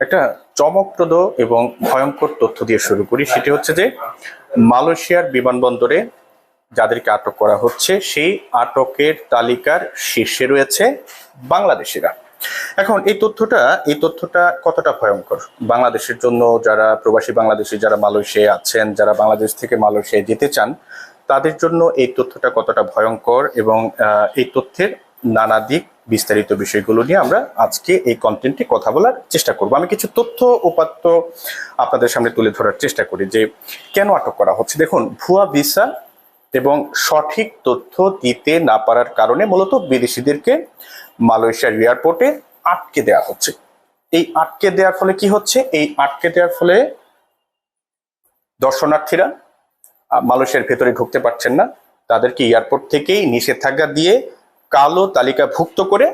একটা চমকপ্রদ এবং ভয়ঙ্কর তথ্য দিয়ে শুরু করি। সেটি হচ্ছে যে মালয়েশিয়ার বিমানবন্দরে যাদেরকে আটক করা হচ্ছে সেই আটকের তালিকার শীর্ষে রয়েছে বাংলাদেশিরা। এখন এই তথ্যটা কতটা ভয়ঙ্কর বাংলাদেশের জন্য, যারা প্রবাসী বাংলাদেশি যারা মালয়েশিয়ায় আছেন, যারা বাংলাদেশ থেকে মালয়েশিয়ায় যেতে চান, তাদের জন্য এই তথ্যটা কতটা ভয়ঙ্কর এবং এই তথ্যের নানা দিক বিস্তারিত বিষয়গুলো নিয়ে আমরা আজকে এই কন্টেন্টে কথা বলার চেষ্টা করব। আমি কিছু তথ্য উপাত্ত আপনাদের সামনে তুলে ধরার চেষ্টা করি যে কেন আটক করা হচ্ছে। দেখুন, ভুয়া ভিসা এবং সঠিক তথ্য দিতে না পারার কারণে মূলত বিদেশিদেরকে মালয়েশিয়ার এয়ারপোর্টে আটকে দেওয়া হচ্ছে। এই আটকে দেওয়ার ফলে কি হচ্ছে? এই আটকে দেওয়ার ফলে দর্শনার্থীরা মালয়েশিয়ার ভেতরে ঢুকতে পারছেন না, তাদেরকে এয়ারপোর্ট থেকেই নিষেধাজ্ঞা দিয়ে কালো তালিকাভুক্ত করে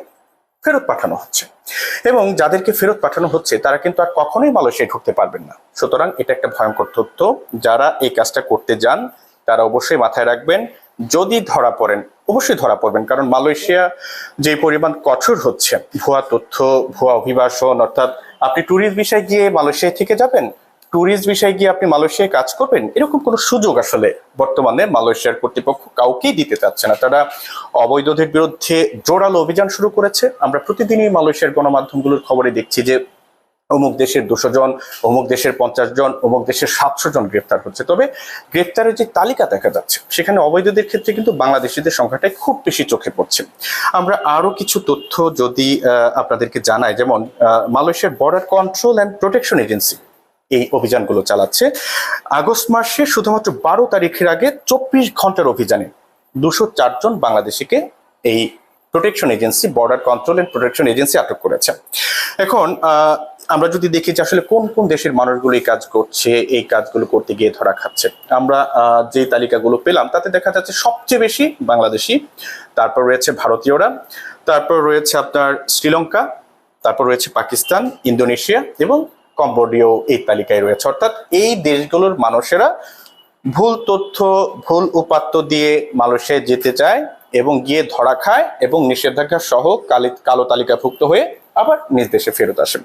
ফেরত পাঠানো হচ্ছে। এবং যাদেরকে ফেরত পাঠানো হচ্ছে তারা কিন্তু আর কখনোই মালয়েশিয়ায় ঢুকতে পারবেন না। সুতরাং এটা একটা ভয়ঙ্কর তথ্য। যারা এই কাজটা করতে যান তারা অবশ্যই মাথায় রাখবেন, যদি ধরা পড়েন অবশ্যই ধরা পড়বেন, কারণ মালয়েশিয়া যে পরিমাণ কঠোর হচ্ছে, ভুয়া তথ্য, ভুয়া অভিবাসন, অর্থাৎ আপনি ট্যুরিস্ট ভিসায় গিয়ে মালয়েশিয়া থেকে যাবেন, ট্যুরিস্ট ভিসায় গিয়ে আপনি মালয়েশিয়ায় কাজ করবেন, এরকম কোনো সুযোগ আসলে বর্তমানে মালয়েশিয়ার কর্তৃপক্ষ কাউকেই দিতে চাচ্ছে না। তারা অবৈধদের বিরুদ্ধে জোরালো অভিযান শুরু করেছে। আমরা প্রতিদিনই মালয়েশিয়ার গণমাধ্যমগুলোর খবরে দেখছি যে অমুক দেশের 200 জন, অমুক দেশের 50 জন, অমুক দেশের 700 জন গ্রেফতার হচ্ছে। তবে গ্রেফতারের যে তালিকা দেখা যাচ্ছে সেখানে অবৈধদের ক্ষেত্রে কিন্তু বাংলাদেশিদের সংখ্যাটাই খুব বেশি চোখে পড়ছে। আমরা আরো কিছু তথ্য যদি আপনাদেরকে জানাই, যেমন মালয়েশিয়ার border control and protection agency এই অভিযানগুলো চালাচ্ছে। আগস্ট মাসে শুধুমাত্র 12 তারিখের আগে 24 ঘন্টার অভিযানে 204 জন বাংলাদেশিকে এই protection agency, border control and protection agency আটক করেছে। এখন আমরা যদি দেখি যে আসলে কোন কোন দেশের মানুষগুলো এই কাজ করছে, এই কাজগুলো করতে গিয়ে ধরা খাচ্ছে, আমরা যে তালিকাগুলো পেলাম তাতে দেখা যাচ্ছে সবচেয়ে বেশি বাংলাদেশি, তারপর রয়েছে ভারতীয়রা, তারপর রয়েছে আপনার শ্রীলঙ্কা, তারপর রয়েছে পাকিস্তান, ইন্দোনেশিয়া এবং কম্বোডিয়াও এই তালিকায় রয়েছে। অর্থাৎ এই দেশগুলোর মানুষেরা ভুল তথ্য, ভুল উপাত্ত দিয়ে মালয়েশিয়ায় যেতে চায় এবং গিয়ে ধরা খায় এবং নিষেধাজ্ঞা সহ কালো তালিকাভুক্ত হয়ে আবার নিজ দেশে ফেরত আসে।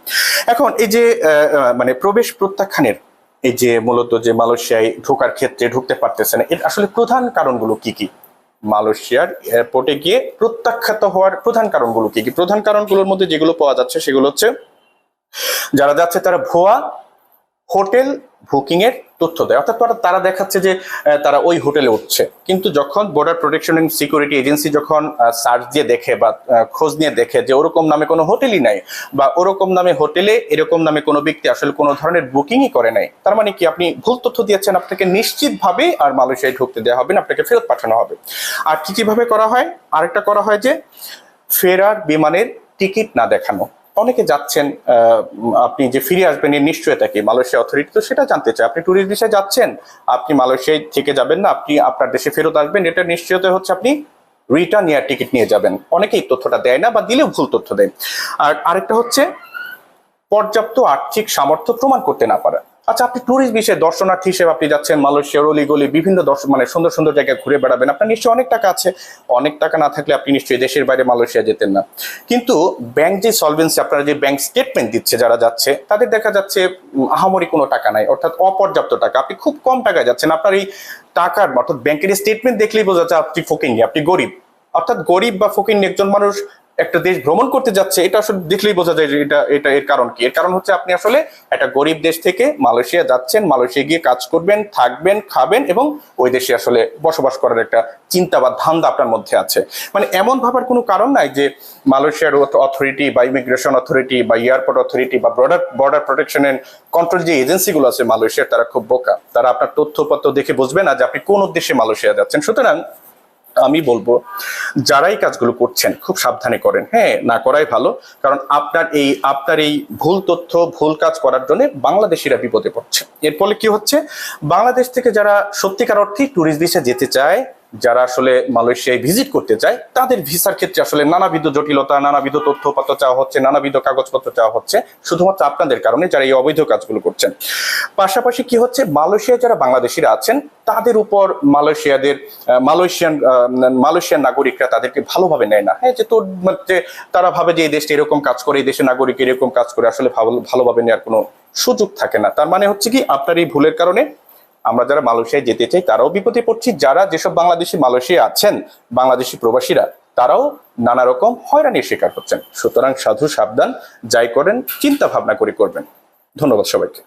এখন এই যে মানে প্রবেশ প্রত্যাখ্যানের এই যে মূলত যে মালয়েশিয়ায় ঢোকার ক্ষেত্রে ঢুকতে পারতেছে না, এর আসলে প্রধান কারণগুলো কি কি? মালয়েশিয়ার এয়ারপোর্টে গিয়ে প্রত্যাখ্যাত হওয়ার প্রধান কারণগুলো কি কি? প্রধান কারণগুলোর মধ্যে যেগুলো পাওয়া যাচ্ছে সেগুলো হচ্ছে, যারা যাচ্ছে তারা ভুয়া হোটেল বুকিং এর তথ্য দেয়। অর্থাৎ তারা দেখাচ্ছে যে তারা ওই হোটেলে উঠছে, কিন্তু যখন border protection and security agency যখন সার্চ দিয়ে দেখে বা খোঁজ নিয়ে দেখে যে ওরকম নামে কোনো হোটেলই নাই, বা ওরকম নামে হোটেলে এরকম নামে কোনো ব্যক্তি আসলে কোনো ধরনের বুকিংই করে নাই, তার মানে কি আপনি ভুল তথ্য দিয়েছেন, আপনাকে নিশ্চিতভাবে আর মালয়েশিয়ায় ঢুকতে দেওয়া হবে না, আপনাকে ফেরত পাঠানো হবে। আর কি কিভাবে করা হয়? আরেকটা করা হয় যে ফেরার বিমানের টিকিট না দেখানো। অনেকে যাচ্ছেন, আপনি যে ফিরে আসবেন এর নিশ্চয়তা কি? মালয়েশিয়া অথরিটি তো সেটা জানতে চায়। আপনি ট্যুরিস্ট ভিসায় যাচ্ছেন, আপনি মালয়েশিয়ায় থেকে যাবেন না, আপনি আপনার দেশে ফেরত আসবেন, এটা নিশ্চয়তা হচ্ছে আপনি রিটার্ন এয়ার টিকিট নিয়ে যাবেন। অনেকেই তথ্যটা দেয় না বা দিলেও ভুল তথ্য দেয়। আর আরেকটা হচ্ছে পর্যাপ্ত আর্থিক সামর্থ্য প্রমাণ করতে না পারা। আচ্ছা, আপনি ট্যুরিস্ট বিষয়ে দর্শনার্থী হিসেবে আপনি যাচ্ছেন মালয়েশিয়ার অলিগলি বিভিন্ন মানে সুন্দর সুন্দর জায়গায় ঘুরে বেড়াবেন, আপনার নিশ্চয়ই অনেক টাকা আছে। অনেক টাকা না থাকলে আপনি নিশ্চয়ই দেশের বাইরে মালয়েশিয়া যেতেন না। কিন্তু ব্যাংক যে সলভেন্সি, আপনারা যে ব্যাংক স্টেটমেন্ট দিচ্ছে যারা যাচ্ছে, তাদের দেখা যাচ্ছে আহামরি কোনো টাকা নাই, অর্থাৎ অপর্যাপ্ত টাকা, আপনি খুব কম টাকায় যাচ্ছেন। আপনার এই টাকার অর্থাৎ ব্যাংকের স্টেটমেন্ট দেখলেই বোঝা যাচ্ছে আপনি ফকিন্নি, আপনি গরিব। অর্থাৎ গরিব বা ফকিন্নি একজন মানুষ একটা দেশ ভ্রমণ করতে যাচ্ছে, এটা আসলে দেখলেই বোঝা যায় যে এটা এর কারণ কি? এর কারণ হচ্ছে আপনি আসলে একটা গরিব দেশ থেকে মালয়েশিয়া যাচ্ছেন, মালয়েশিয়া গিয়ে কাজ করবেন, থাকবেন, খাবেন এবং ওই দেশে আসলে বসবাস করার একটা চিন্তা বা ধান্দা আপনার মধ্যে আছে। মানে এমন ভাবার কোনো কারণ নাই যে মালয়েশিয়ার অথরিটি বা ইমিগ্রেশন অথরিটি বা এয়ারপোর্ট অথরিটি বা বর্ডার প্রোটেকশন এন্ড কন্ট্রোল যে এজেন্সিগুলো আছে মালয়েশিয়ার, তারা খুব বোকা। তারা আপনার তথ্যপত্র দেখে বুঝবে না যে আপনি কোন উদ্দেশ্যে মালয়েশিয়া যাচ্ছেন। সুতরাং আমি বলবো, যারাই কাজগুলো করছেন খুব সাবধানে করেন, হ্যাঁ, না করাই ভালো। কারণ আপনার এই ভুল তথ্য, ভুল কাজ করার জন্য বাংলাদেশিরা বিপদে পড়ছে। এর ফলে কি হচ্ছে? বাংলাদেশ থেকে যারা সত্যিকার অর্থে ট্যুরিস্ট ভিসা যেতে চায় যারা আসলে মালয়েশিয়ায় ভিজিট করতে চায় তাদের ভিসার ক্ষেত্রে আসলে নানাবিধ জটিলতা, নানাবিধ তথ্যপত্র চাওয়া হচ্ছে, নানাবিধ কাগজপত্র চাওয়া হচ্ছে, শুধুমাত্র আপনাদের কারণে যারা এই অবৈধ কাজগুলো করছেন। পাশাপাশি কি হচ্ছে, মালয়েশিয়ায় যারা বাংলাদেশিরা আছেন তাদের উপর মালয়েশিয়ান নাগরিকরা তাদেরকে ভালোভাবে নেয় না। হ্যাঁ, যে তোর যে তারা ভাবে যে এই দেশটা এরকম কাজ করে, এই দেশের নাগরিক এরকম কাজ করে, আসলে ভালোভাবে নেওয়ার কোনো সুযোগ থাকে না। তার মানে হচ্ছে কি, আপনার এই ভুলের কারণে আমরা যারা মালয়েশিয়ায় যেতে চাই তারাও বিপদে পড়ছি, যারা যেসব বাংলাদেশি মালয়েশিয়া আছেন, বাংলাদেশি প্রবাসীরা, তারাও নানা রকম হয়রানির শিকার হচ্ছেন। সুতরাং সাধু সাবধান, যাই করেন চিন্তা ভাবনা করে করবেন। ধন্যবাদ সবাইকে।